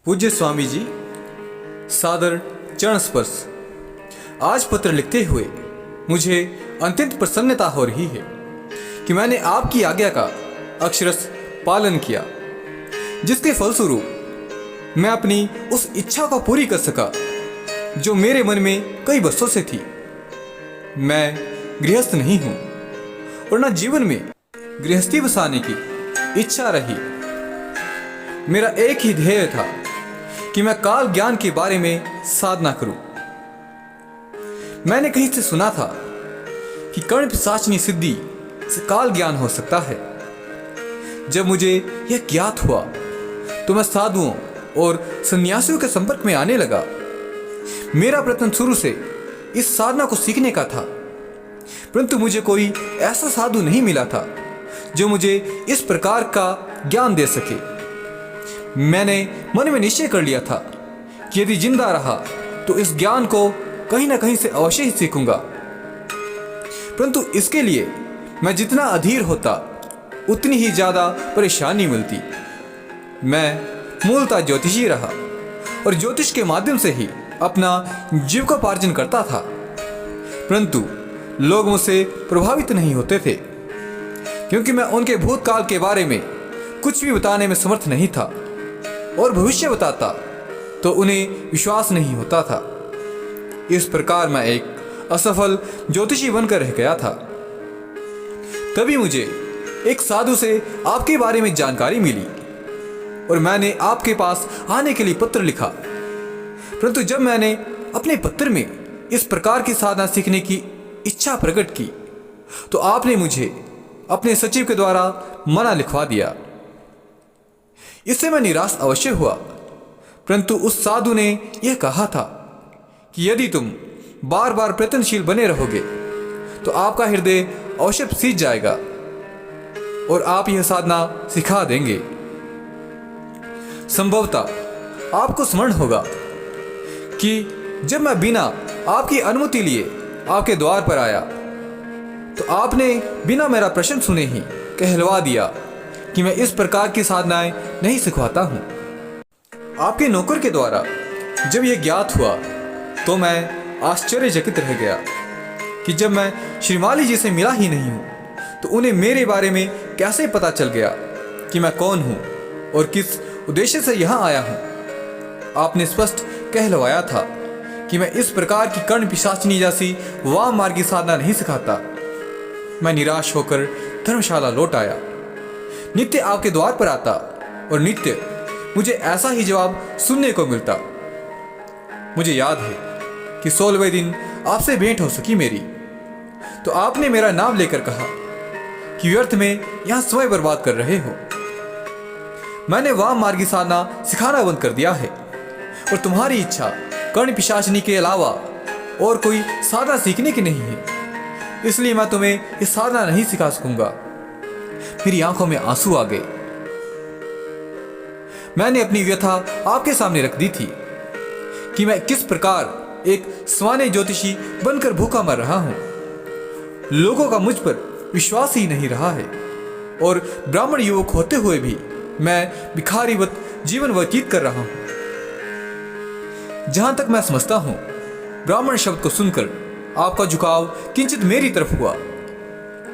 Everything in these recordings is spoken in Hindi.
पूज्य स्वामी जी, सादर चरण स्पर्श। आज पत्र लिखते हुए मुझे अत्यंत प्रसन्नता हो रही है कि मैंने आपकी आज्ञा का अक्षरश पालन किया, जिसके फलस्वरूप मैं अपनी उस इच्छा को पूरी कर सका जो मेरे मन में कई वर्षों से थी। मैं गृहस्थ नहीं हूँ और न जीवन में गृहस्थी बसाने की इच्छा रही। मेरा एक ही ध्येय था कि मैं काल ज्ञान के बारे में साधना करूं। मैंने कहीं से सुना था कि कर्ण पिशाचनी सिद्धि से काल ज्ञान हो सकता है। जब मुझे यह ज्ञात हुआ तो मैं साधुओं और सन्यासियों के संपर्क में आने लगा। मेरा प्रयत्न शुरू से इस साधना को सीखने का था, परंतु मुझे कोई ऐसा साधु नहीं मिला था जो मुझे इस प्रकार का ज्ञान दे सके। मैंने मन में निश्चय कर लिया था कि यदि जिंदा रहा तो इस ज्ञान को कहीं ना कहीं से अवश्य ही सीखूंगा, परंतु इसके लिए मैं जितना अधीर होता उतनी ही ज्यादा परेशानी मिलती। मैं मूलतः ज्योतिषी रहा और ज्योतिष के माध्यम से ही अपना जीविकोपार्जन करता था, परंतु लोग मुझसे प्रभावित नहीं होते थे क्योंकि मैं उनके भूतकाल के बारे में कुछ भी बताने में समर्थ नहीं था और भविष्य बताता तो उन्हें विश्वास नहीं होता था। इस प्रकार मैं एक असफल ज्योतिषी बनकर रह गया था। तभी मुझे एक साधु से आपके बारे में जानकारी मिली और मैंने आपके पास आने के लिए पत्र लिखा, परंतु जब मैंने अपने पत्र में इस प्रकार की साधना सीखने की इच्छा प्रकट की तो आपने मुझे अपने सचिव के द्वारा मना लिखवा दिया। इससे मैं निराश अवश्य हुआ, परंतु उस साधु ने यह कहा था कि यदि तुम बार बार प्रयत्नशील बने रहोगे तो आपका हृदय अवश्य सींच जाएगा और आप यह साधना सिखा देंगे। संभवतः आपको स्मरण होगा कि जब मैं बिना आपकी अनुमति लिए आपके द्वार पर आया तो आपने बिना मेरा प्रश्न सुने ही कहलवा दिया कि मैं इस प्रकार की साधनाएं नहीं सिखवाता हूं। आपके नौकर के द्वारा जब यह ज्ञात हुआ तो मैं आश्चर्यचकित रह गया कि जब मैं श्रीमाली जी से मिला ही नहीं हूं तो उन्हें मेरे बारे में कैसे पता चल गया कि मैं कौन हूं और किस उद्देश्य से यहां आया हूं। आपने स्पष्ट कहलवाया था कि मैं इस प्रकार की कर्ण पिशाचिनी जैसी वाम मार्गी साधना नहीं सिखाता। मैं निराश होकर धर्मशाला लौट आया। नित्य आपके द्वार पर आता और नित्य मुझे ऐसा ही जवाब सुनने को मिलता। मुझे याद है कि 16वें दिन आपसे भेंट हो सकी मेरी, तो आपने मेरा नाम लेकर कहा कि व्यर्थ में यहां समय बर्बाद कर रहे हो। मैंने वाम मार्गी साधना सिखाना बंद कर दिया है और तुम्हारी इच्छा कर्ण पिशाचिनी के अलावा और कोई साधना सीखने की नहीं है, इसलिए मैं तुम्हें यह साधना नहीं सिखा सकूंगा। मेरी आंखों में आंसू आ गए। मैंने अपनी व्यथा आपके सामने रख दी थी कि मैं किस प्रकार एक स्वाने ज्योतिषी बनकर भूखा मर रहा हूं। लोगों का मुझ पर विश्वास ही नहीं रहा है और ब्राह्मण युवक होते हुए भी मैं भिखारीवत जीवन व्यतीत कर रहा हूं। जहां तक मैं समझता हूं, ब्राह्मण शब्द को सुनकर आपका झुकाव किंचित मेरी तरफ हुआ,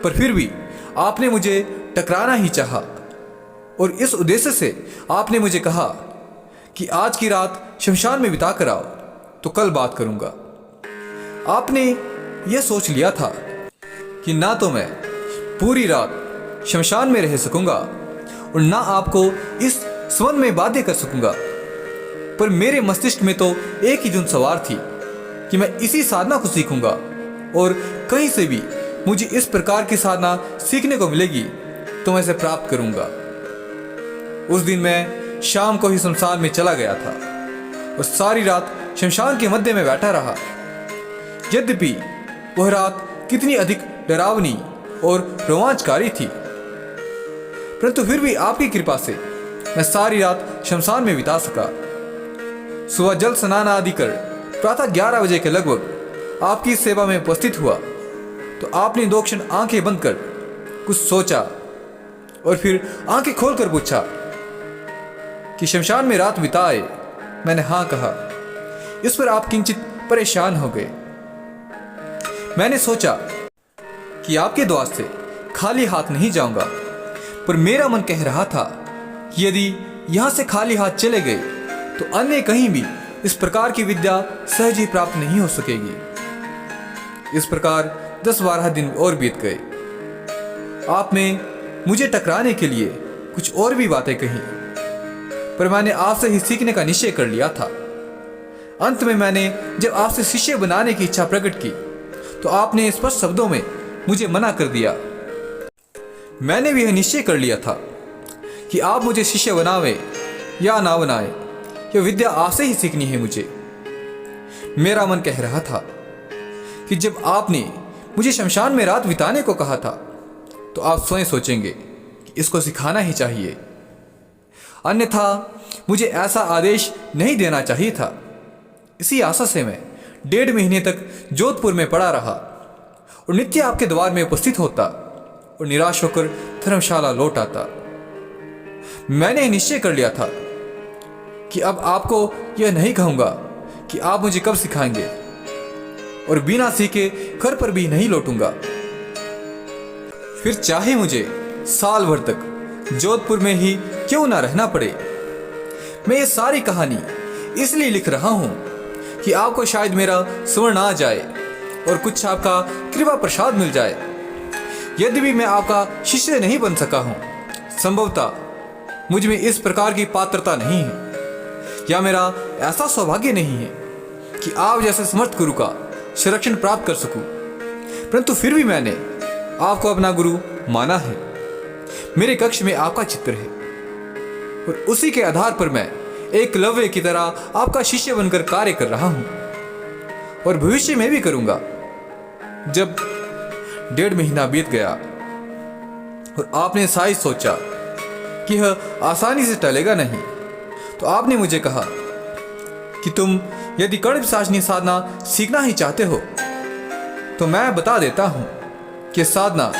पर फिर भी आपने मुझे टकराना ही चाहा और इस उद्देश्य से आपने मुझे कहा कि आज की रात शमशान में बिता कर आओ तो कल बात करूंगा। आपने यह सोच लिया था कि ना तो मैं पूरी रात शमशान में रह सकूंगा और ना आपको इस संबंध में बाध्य कर सकूंगा, पर मेरे मस्तिष्क में तो एक ही धुन सवार थी कि मैं इसी साधना को सीखूंगा और कहीं से भी मुझे इस प्रकार की साधना सीखने को मिलेगी तो मैं इसे प्राप्त करूंगा। उस दिन मैं शाम को ही शमशान में चला गया था और सारी रात शमशान के मध्य में बैठा रहा। यद्यपि वह रात कितनी अधिक डरावनी और रोमांचकारी थी, परंतु फिर भी आपकी कृपा से मैं सारी रात शमशान में बिता सका। सुबह जल स्नान आदि कर प्रातः 11 बजे के लगभग आपकी सेवा में उपस्थित हुआ तो आपने 2 क्षण आंखें बंद कर कुछ सोचा और फिर आंखें खोलकर पूछा कि शमशान में रात बिताए मैंने हाँ कहा। इस पर आप किंचित परेशान हो गए। मैंने सोचा कि आपके द्वार से खाली हाथ नहीं जाऊंगा, पर मेरा मन कह रहा था कि यदि यहां से खाली हाथ चले गए तो अन्य कहीं भी इस प्रकार की विद्या सहज ही प्राप्त नहीं हो सकेगी। इस प्रकार 10-12 दिन और बीत गए। आपने मुझे टकराने के लिए कुछ और भी बातें कही, पर मैंने आपसे ही सीखने का निश्चय कर लिया था। अंत में मैंने जब आपसे शिष्य बनाने की इच्छा प्रकट की तो आपने स्पष्ट शब्दों में मुझे मना कर दिया। मैंने भी यह निश्चय कर लिया था कि आप मुझे शिष्य बनावे या ना बनाए, यह विद्या आपसे ही सीखनी है मुझे। मेरा मन कह रहा था कि जब आपने मुझे शमशान में रात बिताने को कहा था तो आप स्वयं सोचेंगे कि इसको सिखाना ही चाहिए, अन्यथा मुझे ऐसा आदेश नहीं देना चाहिए था। इसी आशा से मैं 1.5 महीने तक जोधपुर में पड़ा रहा और नित्य आपके द्वार में उपस्थित होता और निराश होकर धर्मशाला लौट आता। मैंने निश्चय कर लिया था कि अब आपको यह नहीं कहूंगा कि आप मुझे कब सिखाएंगे, और बिना सीखे घर पर भी नहीं लौटूंगा। फिर चाहे मुझे साल भर तक जोधपुर में ही क्यों ना रहना पड़े। मैं ये सारी कहानी इसलिए लिख रहा हूं कि आपको शायद मेरा स्वर्ण आ जाए और कुछ आपका कृपा प्रसाद मिल जाए। यद्यपि मैं आपका शिष्य नहीं बन सका हूं, संभवतः मुझ में इस प्रकार की पात्रता नहीं है, या मेरा ऐसा सौभाग्य नहीं है कि आप जैसे समर्थ गुरु का संरक्षण प्राप्त कर सकूं, परंतु फिर भी मैंने आपको अपना गुरु माना है। मेरे कक्ष में आपका चित्र है और उसी के आधार पर मैं एकलव्य की तरह आपका शिष्य बनकर कार्य कर रहा हूं और भविष्य में भी करूंगा। जब 1.5 महीना बीत गया और आपने शायद सोचा कि यह आसानी से टलेगा नहीं, तो आपने मुझे कहा कि तुम यदि कर्ण पिशाचिनी साधना सीखना ही चाहते हो तो मैं बता देता हूं कि साधना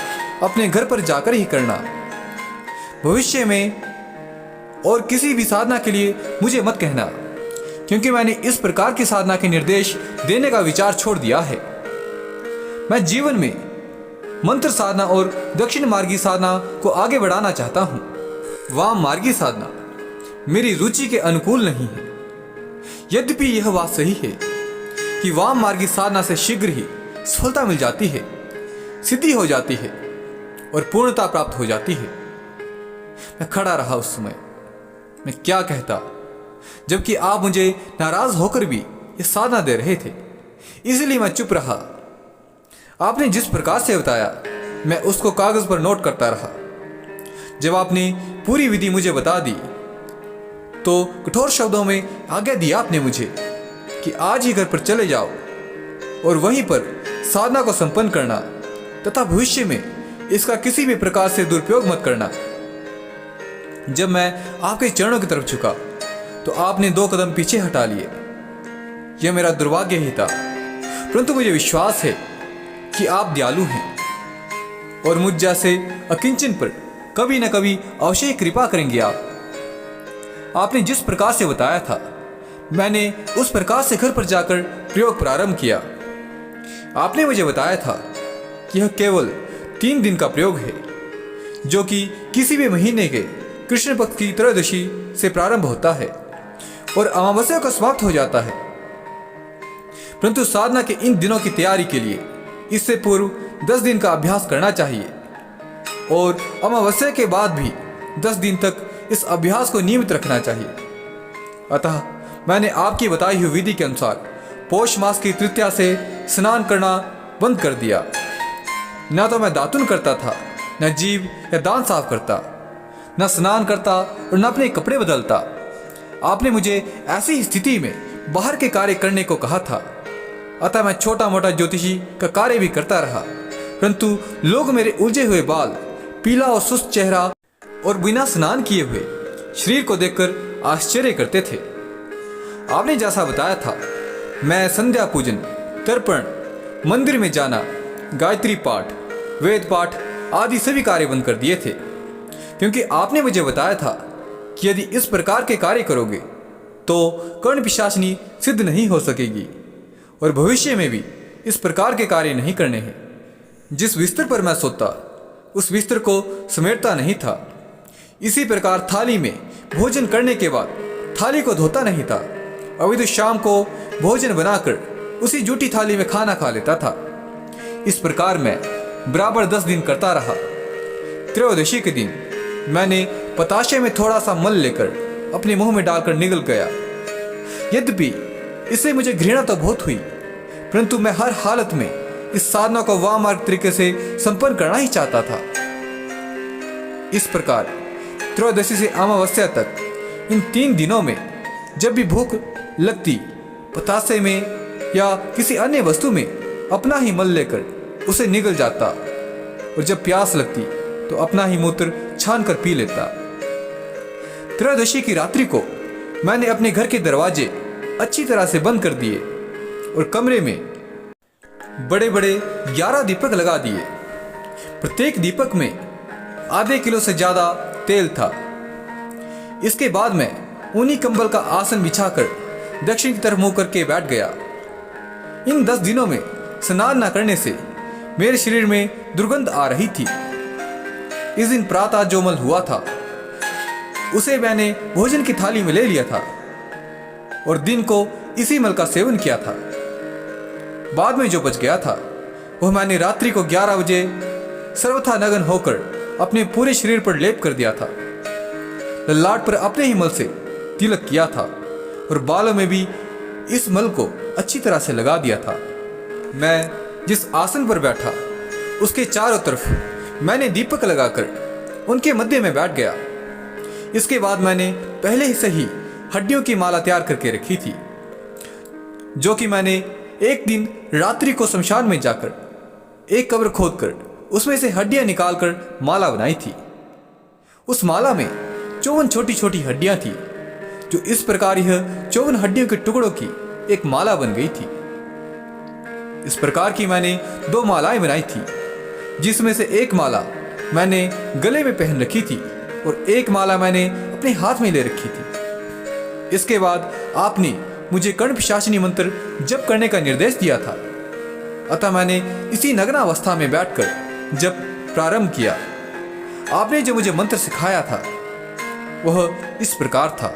अपने घर पर जाकर ही करना। भविष्य में और किसी भी साधना के लिए मुझे मत कहना, क्योंकि मैंने इस प्रकार की साधना के निर्देश देने का विचार छोड़ दिया है। मैं जीवन में मंत्र साधना और दक्षिण मार्गी साधना को आगे बढ़ाना चाहता हूं। वाम मार्गी साधना मेरी रुचि के अनुकूल नहीं है। यद्यपि यह बात सही है कि वाम मार्गी साधना से शीघ्र ही सफलता मिल जाती है, सिद्धि हो जाती है और पूर्णता प्राप्त हो जाती है। मैं खड़ा रहा उस समय, मैं क्या कहता, जबकि आप मुझे नाराज होकर भी ये साधना दे रहे थे, इसलिए मैं चुप रहा। आपने जिस प्रकार से बताया मैं उसको कागज पर नोट करता रहा। जब आपने पूरी विधि मुझे बता दी तो कठोर शब्दों में आज्ञा दी आपने मुझे कि आज ही घर पर चले जाओ और वहीं पर साधना को संपन्न करना तथा भविष्य में इसका किसी भी प्रकार से दुरुपयोग मत करना। जब मैं आपके चरणों की तरफ झुका तो आपने 2 कदम पीछे हटा लिए। यह मेरा दुर्भाग्य ही था, परंतु मुझे विश्वास है कि आप दयालु हैं और मुझ जैसे अकिंचन पर कभी न कभी अवश्य कृपा करेंगे। आपने जिस प्रकार से बताया था मैंने उस प्रकार से घर पर जाकर प्रयोग प्रारंभ किया। आपने मुझे बताया था कि यह केवल 3 दिन का प्रयोग है, जो कि किसी भी महीने के कृष्ण पक्ष की त्रयोदशी से प्रारंभ होता है और अमावस्या को समाप्त हो जाता है। परंतु साधना के इन दिनों की तैयारी के लिए इससे पूर्व 10 दिन का अभ्यास करना चाहिए और अमावस्या के बाद भी 10 दिन तक इस अभ्यास को नियमित रखना चाहिए। अतः मैंने आपकी बताई हुई विधि के अनुसार पौष मास की तृतीया से स्नान करना बंद कर दिया। न तो मैं दातुन करता था, न जीभ या दांत साफ करता, न स्नान करता और न अपने कपड़े बदलता। आपने मुझे ऐसी स्थिति में बाहर के कार्य करने को कहा था, अतः मैं छोटा मोटा ज्योतिषी का कार्य भी करता रहा, परंतु लोग मेरे उलझे हुए बाल, पीला और सुस्त चेहरा और बिना स्नान किए हुए शरीर को देखकर आश्चर्य करते थे। आपने जैसा बताया था मैं संध्या पूजन, तर्पण, मंदिर में जाना, गायत्री पाठ, वेद पाठ आदि सभी कार्य बंद कर दिए थे, क्योंकि आपने मुझे बताया था कि यदि इस प्रकार के कार्य करोगे तो कर्ण पिशाचिनी सिद्ध नहीं हो सकेगी और भविष्य में भी इस प्रकार के कार्य नहीं करने हैं। जिस बिस्तर पर मैं सोता उस बिस्तर को समेटता नहीं था। इसी प्रकार थाली में भोजन करने के बाद थाली को धोता नहीं था। अभी तो शाम को भोजन बनाकर उसी जूठी थाली में खाना खा लेता था। इस प्रकार मैं बराबर 10 दिन करता रहा। त्रयोदशी के दिन मैंने पताशे में थोड़ा सा मल लेकर अपने मुंह में डालकर निगल गया। यद्यपि इससे मुझे घृणा तो बहुत हुई, परंतु मैं हर हालत में इस साधना को वामार्ग तरीके से संपन्न करना ही चाहता था। इस प्रकार त्रयोदशी से अमावस्या तक इन 3 दिनों में जब भी भूख लगती पतासे में या किसी अन्य वस्तु में अपना ही मल लेकर उसे निगल जाता और जब प्यास लगती तो अपना ही मूत्र छान कर पी लेता। त्रयोदशी की रात्रि को मैंने अपने घर के दरवाजे अच्छी तरह से बंद कर दिए और कमरे में बड़े बड़े 11 दीपक लगा दिए। प्रत्येक दीपक में आधे किलो से ज्यादा तेल था। इसके बाद मैं ऊनी कंबल का आसन बिछाकर दक्षिण की तरफ मुंह करके बैठ गया। इन 10 दिनों में स्नान न करने से मेरे शरीर में दुर्गंध आ रही थी। इस दिन प्रातः जो मल हुआ था उसे मैंने भोजन की थाली में ले लिया था और दिन को इसी मल का सेवन किया था। बाद में जो बच गया था वह मैंने रात्रि को 11 बजे सर्वथा नग्न होकर अपने पूरे शरीर पर लेप कर दिया था। ललाट पर अपने ही मल से तिलक किया था और बालों में भी इस मल को अच्छी तरह से लगा दिया था। मैं जिस आसन पर बैठा उसके चारों तरफ मैंने दीपक लगाकर उनके मध्य में बैठ गया। इसके बाद मैंने पहले ही से ही हड्डियों की माला तैयार करके रखी थी, जो कि मैंने एक दिन रात्रि को शमशान में जाकर एक कब्र खोदकर उसमें से हड्डियां निकालकर माला बनाई थी। उस माला में 54 छोटी छोटी हड्डियां थी, जो इस प्रकार यह 54 हड्डियों के टुकड़ों की एक माला बन गई थी। इस प्रकार की मैंने 2 मालाएं बनाई थी, जिसमें से एक माला मैंने गले में पहन रखी थी और एक माला मैंने अपने हाथ में ले रखी थी। इसके बाद आपने मुझे कर्ण पिशाचिनी मंत्र जप करने का निर्देश दिया था, अतः मैंने इसी नग्नावस्था में बैठकर जप प्रारंभ किया। आपने जो मुझे मंत्र सिखाया था वह इस प्रकार था।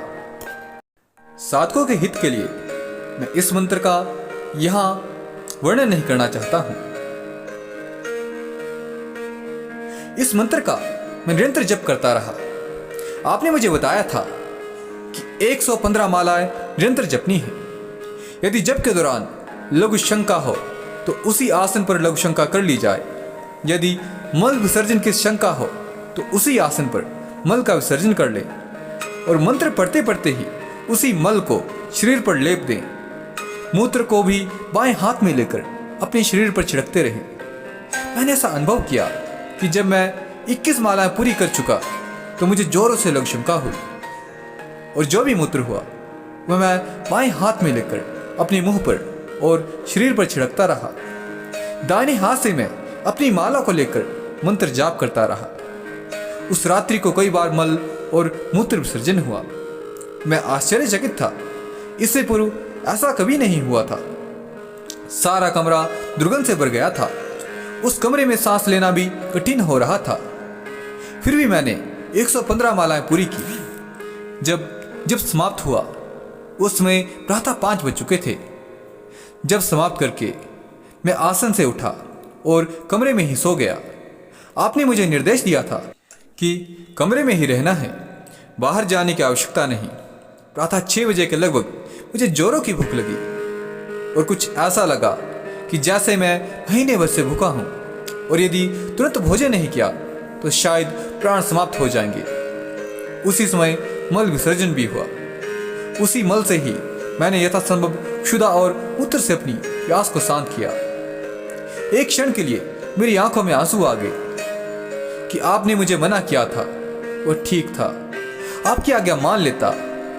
साधकों के हित के लिए मैं इस मंत्र का यहां वर्णन नहीं करना चाहता हूं। इस मंत्र का मैं निरंतर जप करता रहा। आपने मुझे बताया था कि 115 मालाएं निरंतर जपनी है। यदि जप के दौरान लघु शंका हो तो उसी आसन पर लघु शंका कर ली जाए। यदि मल विसर्जन की शंका हो तो उसी आसन पर मल का विसर्जन कर ले और मंत्र पढ़ते पढ़ते ही उसी मल को शरीर पर लेप दें। मूत्र को भी बाएं हाथ में लेकर अपने शरीर पर छिड़कते रहे। मैंने ऐसा अनुभव किया कि जब मैं 21 मालाएं पूरी कर चुका तो मुझे जोरों से लघु शंका हुई और जो भी मूत्र हुआ वह मैं बाएं हाथ में लेकर अपने मुंह पर और शरीर पर छिड़कता रहा। दाहिने हाथ से मैं अपनी माला को लेकर मंत्र जाप करता रहा। उस रात्रि को कई बार मल और मूत्र विसर्जन हुआ। मैं आश्चर्यचकित था, इससे पूर्व ऐसा कभी नहीं हुआ था। सारा कमरा दुर्गंध से भर गया था। उस कमरे में सांस लेना भी कठिन हो रहा था। फिर भी मैंने 115 मालाएं पूरी की। जब समाप्त हुआ उसमें प्रातः 5 बज चुके थे। जब समाप्त करके मैं आसन से उठा और कमरे में ही सो गया। आपने मुझे निर्देश दिया था कि कमरे में ही रहना है, बाहर जाने की आवश्यकता नहीं। प्रातः 6 बजे के लगभग मुझे जोरों की भूख लगी और कुछ ऐसा लगा कि जैसे मैं महीने भर से भूखा हूं और यदि तुरंत भोजन नहीं किया तो शायद प्राण समाप्त हो जाएंगे। उसी समय मल विसर्जन भी हुआ। उसी मल से ही मैंने यथासंभव क्षुधा और मूत्र से अपनी प्यास को शांत किया। एक क्षण के लिए मेरी आंखों में आंसू आ गए कि आपने मुझे मना किया था वह ठीक था। आपकी आज्ञा मान लेता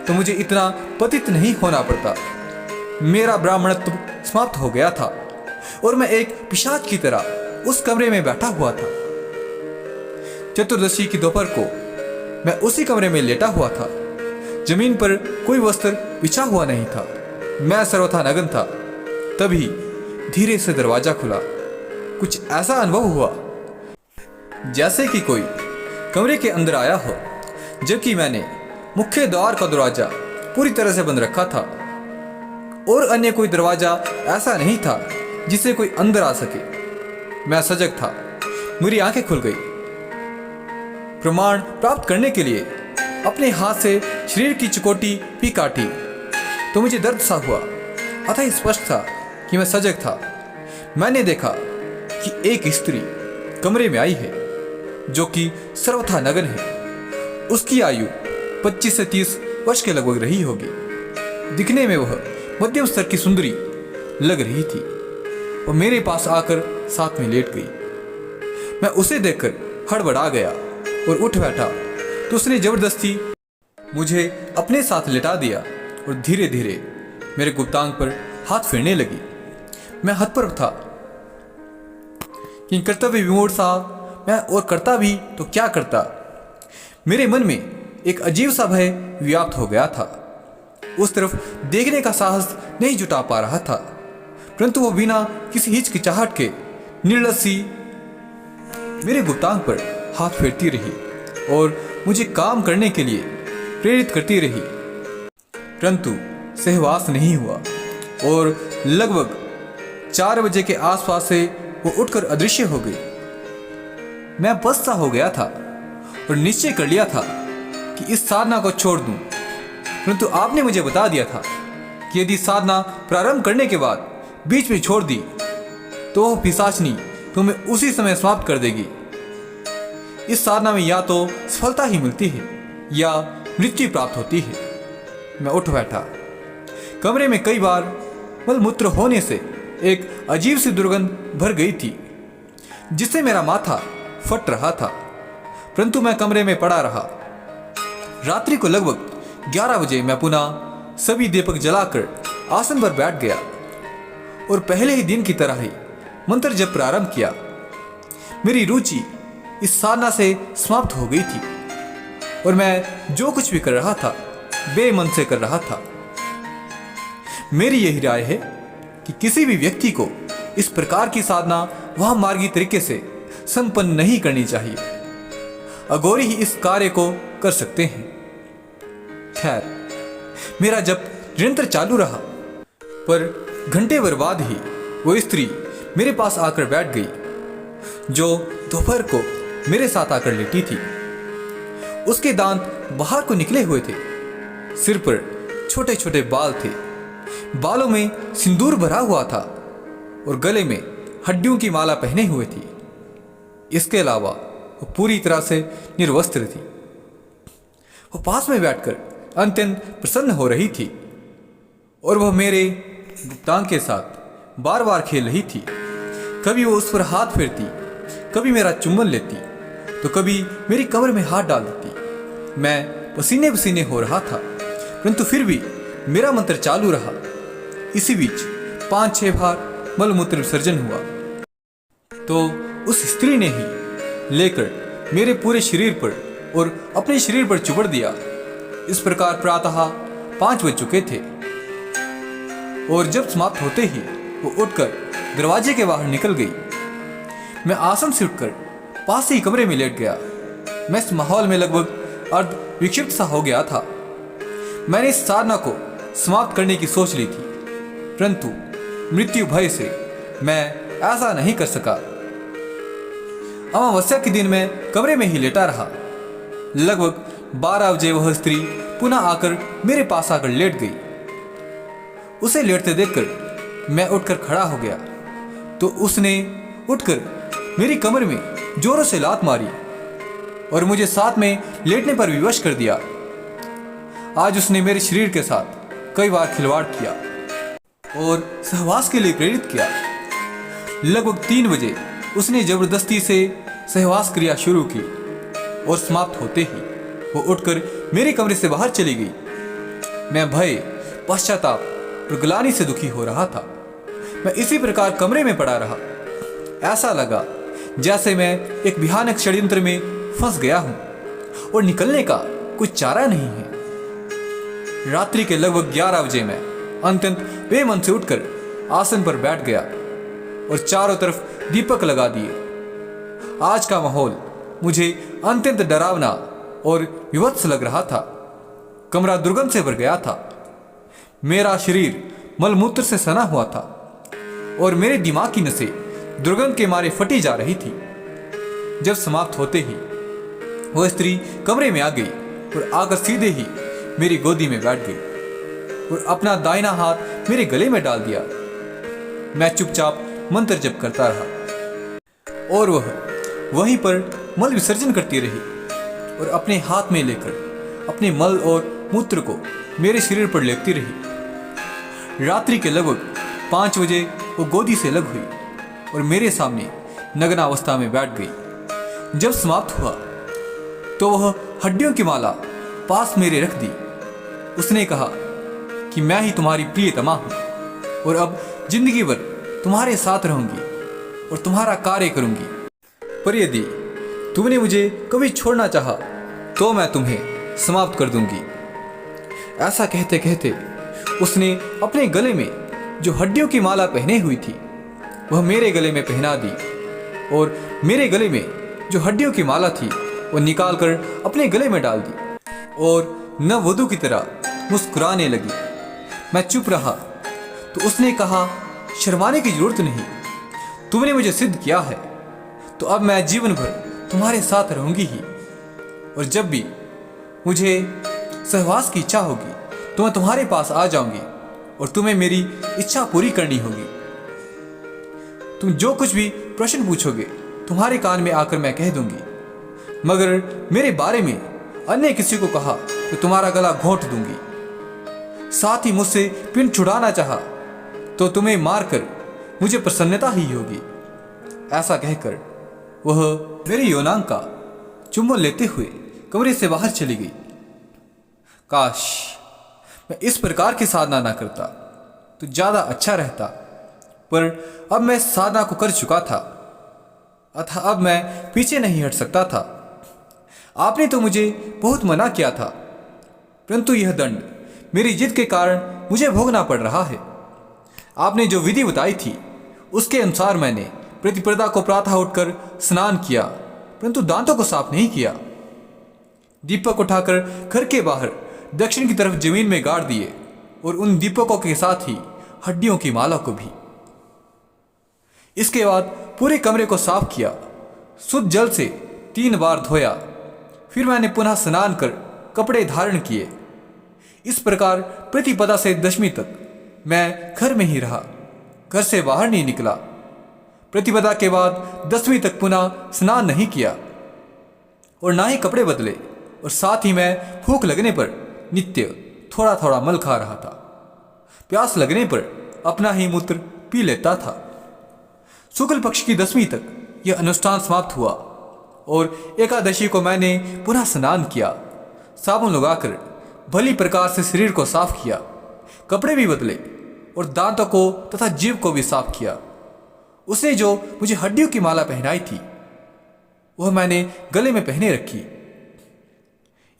तो मुझे इतना पतित नहीं होना पड़ता। मेरा ब्राह्मणत्व समाप्त हो गया था और मैं एक पिशाच की तरह उस कमरे में बैठा हुआ था। चतुर्दशी की दोपहर को मैं उसी कमरे में लेटा हुआ था जमीन पर कोई वस्त्र बिछा हुआ नहीं था। मैं सर्वथा नग्न था। तभी धीरे से दरवाजा खुला। कुछ ऐसा अनुभव हुआ जैसे कि कोई कमरे के अंदर आया हो, जबकि मैंने मुख्य द्वार का दरवाजा पूरी तरह से बंद रखा था और अन्य कोई दरवाजा ऐसा नहीं था जिससे कोई अंदर आ सके। मैं सजग था। मेरी आंखें खुल गई। प्रमाण प्राप्त करने के लिए अपने हाथ से शरीर की चुकोटी भी काटी तो मुझे दर्द सा हुआ। अतः स्पष्ट था कि मैं सजग था। मैंने देखा कि एक स्त्री कमरे में आई है जो कि सर्वथा नग्न है। उसकी आयु 25 से 30 वर्ष के लगभग रही होगी। दिखने में वह मध्यम स्तर की सुंदरी लग रही थी और मेरे पास आकर साथ में लेट गई। मैं उसे देखकर हड़बड़ा गया और उठ बैठा तो उसने जबरदस्ती मुझे अपने साथ लिटा दिया और धीरे धीरे मेरे गुप्तांग पर हाथ फेरने लगी। मैं हतप्रभ था कि कर्तव्य विमूढ़ सा मैं और करता भी तो क्या करता। मेरे मन में एक अजीब सा भय व्याप्त हो गया था। उस तरफ देखने का साहस नहीं जुटा पा रहा था, परंतु वो बिना किसी हिचकिचाहट के निर्लज सी मेरे गुप्तांग पर हाथ फेरती रही और मुझे काम करने के लिए प्रेरित करती रही। परंतु सहवास नहीं हुआ और लगभग 4 बजे के आसपास से वो उठकर अदृश्य हो गई। मैं बस सा हो गया था और निश्चय कर लिया था कि इस साधना को छोड़ दूं, परंतु आपने मुझे बता दिया था कि यदि साधना प्रारंभ करने के बाद बीच में छोड़ दी तो वह पिशाचनी तुम्हें उसी समय समाप्त कर देगी। इस साधना में या तो सफलता ही मिलती है या मृत्यु प्राप्त होती है। मैं उठ बैठा। कमरे में कई बार मलमूत्र होने से एक अजीब सी दुर्गंध भर गई थी जिससे मेरा माथा फट रहा था, परंतु मैं कमरे में पड़ा रहा। रात्रि को लगभग 11 बजे मैं पुनः सभी दीपक जलाकर आसन पर बैठ गया और पहले ही दिन की तरह ही मंत्र जप प्रारंभ किया। मेरी रुचि इस साधना से समाप्त हो गई थी और मैं जो कुछ भी कर रहा था बेमन से कर रहा था। मेरी यही राय है कि किसी भी व्यक्ति को इस प्रकार की साधना वह मार्गी तरीके से संपन्न नहीं करनी चाहिए। अघोरी ही इस कार्य को कर सकते हैं। खैर, मेरा जप निरंतर चालू रहा, पर घंटे भर बाद ही वो स्त्री मेरे पास आकर बैठ गई जो दोपहर को मेरे साथ आकर लेटी थी। उसके दांत बाहर को निकले हुए थे। सिर पर छोटे छोटे बाल थे। बालों में सिंदूर भरा हुआ था और गले में हड्डियों की माला पहने हुए थी। इसके अलावा वो पूरी तरह से निर्वस्त्र थी। वो पास में बैठकर अत्यंत प्रसन्न हो रही थी और वह मेरे गुप्तांग के साथ बार बार खेल रही थी। कभी वो उस पर हाथ फेरती, कभी मेरा चुंबन लेती, तो कभी मेरी कमर में हाथ डाल देती। मैं पसीने पसीने हो रहा था, परंतु फिर भी मेरा मंत्र चालू रहा। इसी बीच 5-6 बार मलमूत्र विसर्जन हुआ तो उस स्त्री ने ही लेकर मेरे पूरे शरीर पर और अपने शरीर पर चुबड़ दिया। इस प्रकार प्रातः 5 बज चुके थे और जब समाप्त होते ही वो उठकर दरवाजे के बाहर निकल गई। मैं आसन से उठकर पास ही कमरे में लेट गया। मैं इस माहौल में लगभग अर्ध विक्षिप्त सा हो गया था। मैंने इस साधना को समाप्त करने की सोच ली थी, परंतु मृत्यु भय से मैं ऐसा नहीं कर सका। अमावस्या के दिन मैं कमरे में ही लेटा रहा। लगभग 12 बजे वह स्त्री पुनः आकर मेरे पास आकर लेट गई। उसे लेटते देखकर मैं उठकर खड़ा हो गया तो उसने उठकर मेरी कमर में जोरों से लात मारी और मुझे साथ में लेटने पर विवश कर दिया। आज उसने मेरे शरीर के साथ कई बार खिलवाड़ किया और सहवास के लिए प्रेरित किया। लगभग 3 बजे उसने जबरदस्ती से सहवास क्रिया शुरू की और समाप्त होते ही वो उठकर मेरे कमरे से बाहर चली गई। मैं भय, पश्चाताप और ग्लानि से दुखी हो रहा था। मैं इसी प्रकार कमरे में पड़ा रहा। ऐसा लगा जैसे मैं एक भयानक षड्यंत्र में फंस गया हूं और निकलने का कुछ चारा नहीं है। रात्रि के लगभग 11 बजे मैं अत्यंत बेमन से उठकर आसन पर बैठ गया और चारों तरफ दीपक लगा दिए। आज का माहौल मुझे अत्यंत डरावना और विभत्स लग रहा था। कमरा दुर्गंध से भर गया था। मेरा शरीर मलमूत्र से सना हुआ था और मेरे दिमाग की नसें दुर्गंध के मारे फटी जा रही थी। जब समाप्त होते ही वह स्त्री कमरे में आ गई और आकर सीधे ही मेरी गोदी में बैठ गई और अपना दाहिना हाथ मेरे गले में डाल दिया। मैं चुपचाप मंत्र जप करता रहा और वह वहीं पर मल विसर्जन करती रही और अपने हाथ में लेकर अपने मल और मूत्र को मेरे शरीर पर लेपती रही। रात्रि के लगभग 5 बजे वो गोदी से अलग हुई और मेरे सामने नग्न अवस्था में बैठ गई। जब समाप्त हुआ तो वह हड्डियों की माला पास मेरे रख दी। उसने कहा कि मैं ही तुम्हारी प्रियतमा हूं और अब जिंदगी भर तुम्हारे साथ रहूंगी और तुम्हारा कार्य करूंगी। पर यदि तुमने मुझे कभी छोड़ना चाहा तो मैं तुम्हें समाप्त कर दूंगी। ऐसा कहते कहते उसने अपने गले में जो हड्डियों की माला पहने हुई थी वह मेरे गले में पहना दी और मेरे गले में जो हड्डियों की माला थी वो निकाल कर अपने गले में डाल दी और नववधू की तरह मुस्कुराने लगी। मैं चुप रहा तो उसने कहा, शर्माने की जरूरत नहीं, तुमने मुझे सिद्ध किया है तो अब मैं जीवन भर तुम्हारे साथ रहूंगी ही और जब भी मुझे सहवास की इच्छा होगी तो मैं तुम्हारे पास आ जाऊंगी और तुम्हें मेरी इच्छा पूरी करनी होगी। तुम जो कुछ भी प्रश्न पूछोगे तुम्हारे कान में आकर मैं कह दूंगी, मगर मेरे बारे में अन्य किसी को कहा तो तुम्हारा गला घोंट दूंगी। साथ ही मुझसे पिंड छुड़ाना चाहा तो तुम्हें मारकर मुझे प्रसन्नता ही होगी। ऐसा कहकर वह मेरे यौनांग का चुंबन लेते हुए कमरे से बाहर चली गई। काश मैं इस प्रकार की साधना ना करता तो ज्यादा अच्छा रहता, पर अब मैं साधना को कर चुका था अतः अब मैं पीछे नहीं हट सकता था। आपने तो मुझे बहुत मना किया था, परंतु यह दंड मेरी जिद के कारण मुझे भोगना पड़ रहा है। आपने जो विधि बताई थी उसके अनुसार मैंने प्रतिपदा को प्रातः उठकर स्नान किया, परंतु दांतों को साफ नहीं किया। दीपक उठाकर घर के बाहर दक्षिण की तरफ जमीन में गाड़ दिए और उन दीपकों के साथ ही हड्डियों की माला को भी। इसके बाद पूरे कमरे को साफ किया, शुद्ध जल से 3 बार धोया, फिर मैंने पुनः स्नान कर कपड़े धारण किए। इस प्रकार प्रतिपदा से दशमी तक मैं घर में ही रहा, घर से बाहर नहीं निकला। प्रतिपदा के बाद 10वीं तक पुनः स्नान नहीं किया और ना ही कपड़े बदले, और साथ ही मैं भूख लगने पर नित्य थोड़ा थोड़ा मल खा रहा था। प्यास लगने पर अपना ही मूत्र पी लेता था। शुक्ल पक्ष की 10वीं तक यह अनुष्ठान समाप्त हुआ और एकादशी को मैंने पुनः स्नान किया, साबुन लगाकर भली प्रकार से शरीर को साफ किया, कपड़े भी बदले और दांतों को तथा जीभ को भी साफ किया। उसने जो मुझे हड्डियों की माला पहनाई थी वह मैंने गले में पहने रखी।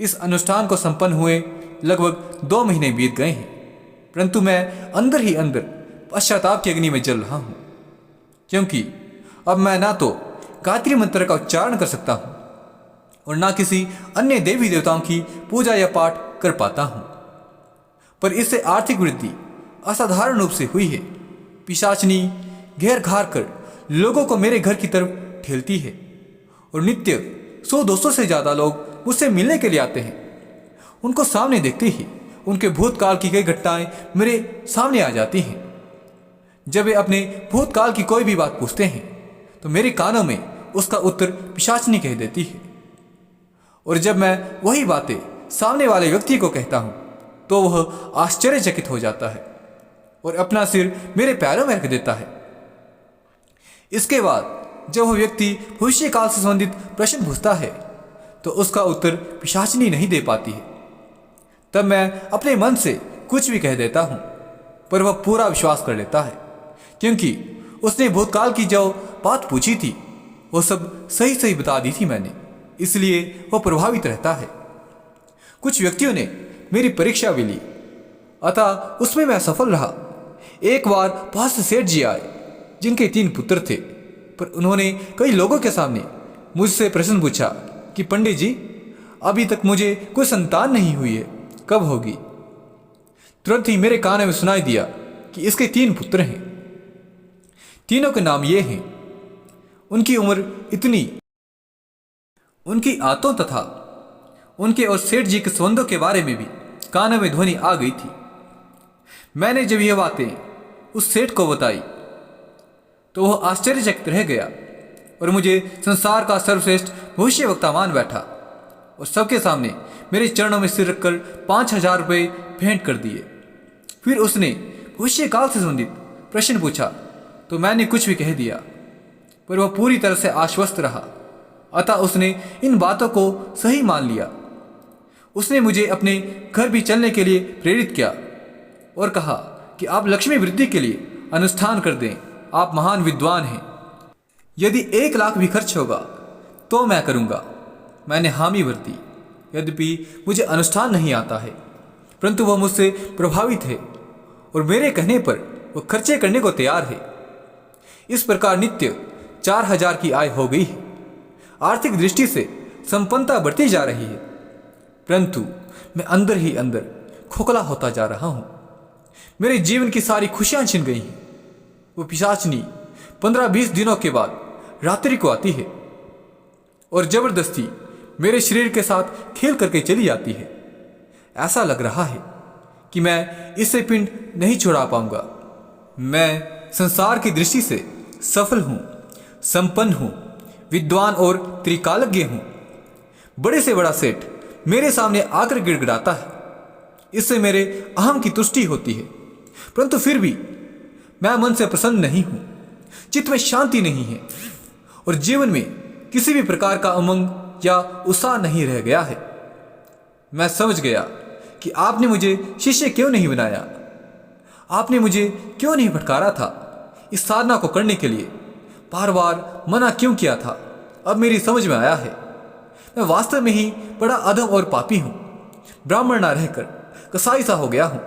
इस अनुष्ठान को संपन्न हुए लगभग 2 महीने बीत गए हैं, परंतु मैं अंदर ही अंदर पश्चाताप की अग्नि में जल रहा हूं, क्योंकि अब मैं ना तो गायत्री मंत्र का उच्चारण कर सकता हूं और ना किसी अन्य देवी देवताओं की पूजा या पाठ कर पाता हूं। पर इससे आर्थिक वृद्धि असाधारण रूप से हुई है। पिशाचनी घेर घार कर लोगों को मेरे घर की तरफ ठेलती है और नित्य 100-200 से ज्यादा लोग मुझसे मिलने के लिए आते हैं। उनको सामने देखते ही उनके भूतकाल की कई घटनाएं मेरे सामने आ जाती हैं। जब वे अपने भूतकाल की कोई भी बात पूछते हैं तो मेरे कानों में उसका उत्तर पिशाचनी कह देती है, और जब मैं वही बातें सामने वाले व्यक्ति को कहता हूं तो वह आश्चर्यचकित हो जाता है और अपना सिर मेरे पैरों में रख देता है। इसके बाद जब वह व्यक्ति भविष्य काल से संबंधित प्रश्न पूछता है तो उसका उत्तर पिशाचनी नहीं दे पाती है। तब मैं अपने मन से कुछ भी कह देता हूं, पर वह पूरा विश्वास कर लेता है, क्योंकि उसने भूतकाल की जो बात पूछी थी वो सब सही सही बता दी थी मैंने, इसलिए वह प्रभावित रहता है। कुछ व्यक्तियों ने मेरी परीक्षा भी ली अतः उसमें मैं सफल रहा। एक बार बहुत से सेठ जी आए जिनके 3 पुत्र थे, पर उन्होंने कई लोगों के सामने मुझसे प्रश्न पूछा कि पंडित जी, अभी तक मुझे कोई संतान नहीं हुई है, कब होगी? तुरंत ही मेरे कान में सुनाई दिया कि इसके 3 पुत्र हैं। तीनों के नाम ये हैं। उनकी उम्र इतनी, उनकी आंतों तथा उनके और सेठ जी के संबंधों के बारे में भी कानों में ध्वनि आ गई थी। मैंने जब यह बातें उस सेठ को बताई तो वह आश्चर्यचकित रह गया और मुझे संसार का सर्वश्रेष्ठ भविष्यवक्ता मान बैठा और सबके सामने मेरे चरणों में सिर रखकर 5,000 रुपये भेंट कर दिए। फिर उसने भविष्यकाल से संबंधित प्रश्न पूछा तो मैंने कुछ भी कह दिया, पर वह पूरी तरह से आश्वस्त रहा। अतः उसने इन बातों को सही मान लिया। उसने मुझे अपने घर भी चलने के लिए प्रेरित किया और कहा कि आप लक्ष्मी वृद्धि के लिए अनुष्ठान कर दें, आप महान विद्वान हैं। यदि 1 लाख भी खर्च होगा तो मैं करूँगा। मैंने हामी भर दी। यद्यपि मुझे अनुष्ठान नहीं आता है, परंतु वह मुझसे प्रभावित है और मेरे कहने पर वह खर्चे करने को तैयार है। इस प्रकार नित्य 4,000 की आय हो गई है। आर्थिक दृष्टि से संपन्नता बढ़ती जा रही है, परंतु मैं अंदर ही अंदर खोखला होता जा रहा हूँ। मेरे जीवन की सारी खुशियाँ छिन गई हैं। वो पिशाचनी 15-20 दिनों के बाद रात्रि को आती है और जबरदस्ती मेरे शरीर के साथ खेल करके चली जाती है। ऐसा लग रहा है कि मैं इससे पिंड नहीं छुड़ा पाऊंगा। मैं संसार की दृष्टि से सफल हूँ, संपन्न हूँ, विद्वान और त्रिकालज्ञ हूँ। बड़े से बड़ा सेठ मेरे सामने आकर गिड़गिड़ाता है, इससे मेरे अहम की तुष्टि होती है, परंतु फिर भी मैं मन से प्रसन्न नहीं हूँ। चित्त में शांति नहीं है और जीवन में किसी भी प्रकार का उमंग या उत्साह नहीं रह गया है। मैं समझ गया कि आपने मुझे शिष्य क्यों नहीं बनाया, आपने मुझे क्यों नहीं फटकारा था, इस साधना को करने के लिए बार बार मना क्यों किया था। अब मेरी समझ में आया है, मैं वास्तव में ही बड़ा अधम और पापी हूँ। ब्राह्मण ना रहकर कसाई सा हो गया हूँ।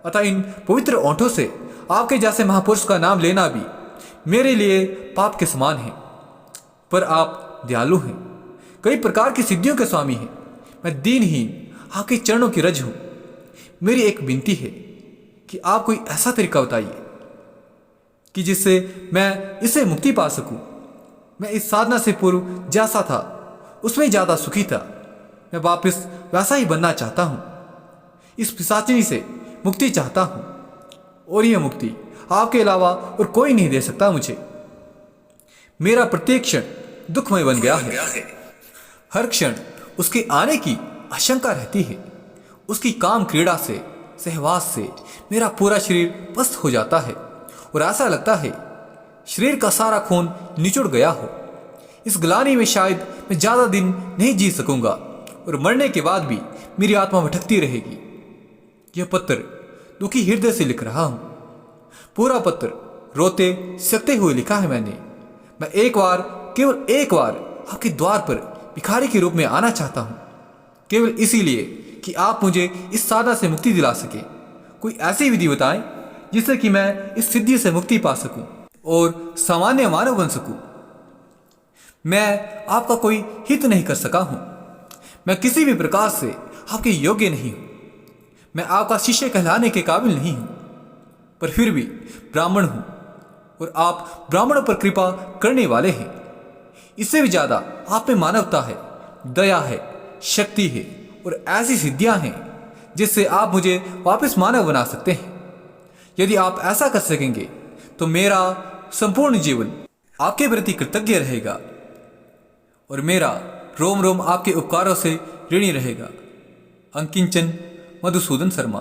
अतः इन पवित्र ओंठों से आपके जैसे महापुरुष का नाम लेना भी मेरे लिए पाप के समान है। पर आप दयालु हैं, कई प्रकार की सिद्धियों के स्वामी हैं। मैं दीनहीन आपके चरणों की रज हूँ। मेरी एक विनती है कि आप कोई ऐसा तरीका बताइए कि जिससे मैं इससे मुक्ति पा सकूं। मैं इस साधना से पूर्व जैसा था उसमें ज़्यादा सुखी था। मैं वापस वैसा ही बनना चाहता हूँ। इस पिशाचिनी से मुक्ति चाहता हूँ और यह मुक्ति आपके अलावा और कोई नहीं दे सकता मुझे। मेरा प्रत्येक क्षण दुखमय बन गया है। हर क्षण उसके आने की आशंका रहती है। उसकी काम क्रीड़ा से, सहवास से मेरा पूरा शरीर पस्त हो जाता है और ऐसा लगता है शरीर का सारा खून निचुड़ गया हो। इस ग्लानि में शायद मैं ज़्यादा दिन नहीं जी सकूंगा और मरने के बाद भी मेरी आत्मा भटकती रहेगी। यह पत्र दुखी हृदय से लिख रहा हूँ। पूरा पत्र रोते सकते हुए लिखा है मैंने। मैं एक बार, केवल एक बार आपके द्वार पर भिखारी के रूप में आना चाहता हूँ, केवल इसीलिए कि आप मुझे इस साधना से मुक्ति दिला सके। कोई ऐसी विधि बताएं जिससे कि मैं इस सिद्धि से मुक्ति पा सकूं और सामान्य मानव बन सकूं। मैं आपका कोई हित नहीं कर सका हूं। मैं किसी भी प्रकार से आपके योग्य नहीं हूं। मैं आपका शिष्य कहलाने के काबिल नहीं हूं, पर फिर भी ब्राह्मण हूं और आप ब्राह्मणों पर कृपा करने वाले हैं। इससे भी ज्यादा आप में मानवता है, दया है, शक्ति है और ऐसी सिद्धियां हैं जिससे आप मुझे वापस मानव बना सकते हैं। यदि आप ऐसा कर सकेंगे तो मेरा संपूर्ण जीवन आपके प्रति कृतज्ञ रहेगा और मेरा रोम रोम आपके उपकारों से ऋणी रहेगा। अंकिंचन मधुसूदन शर्मा।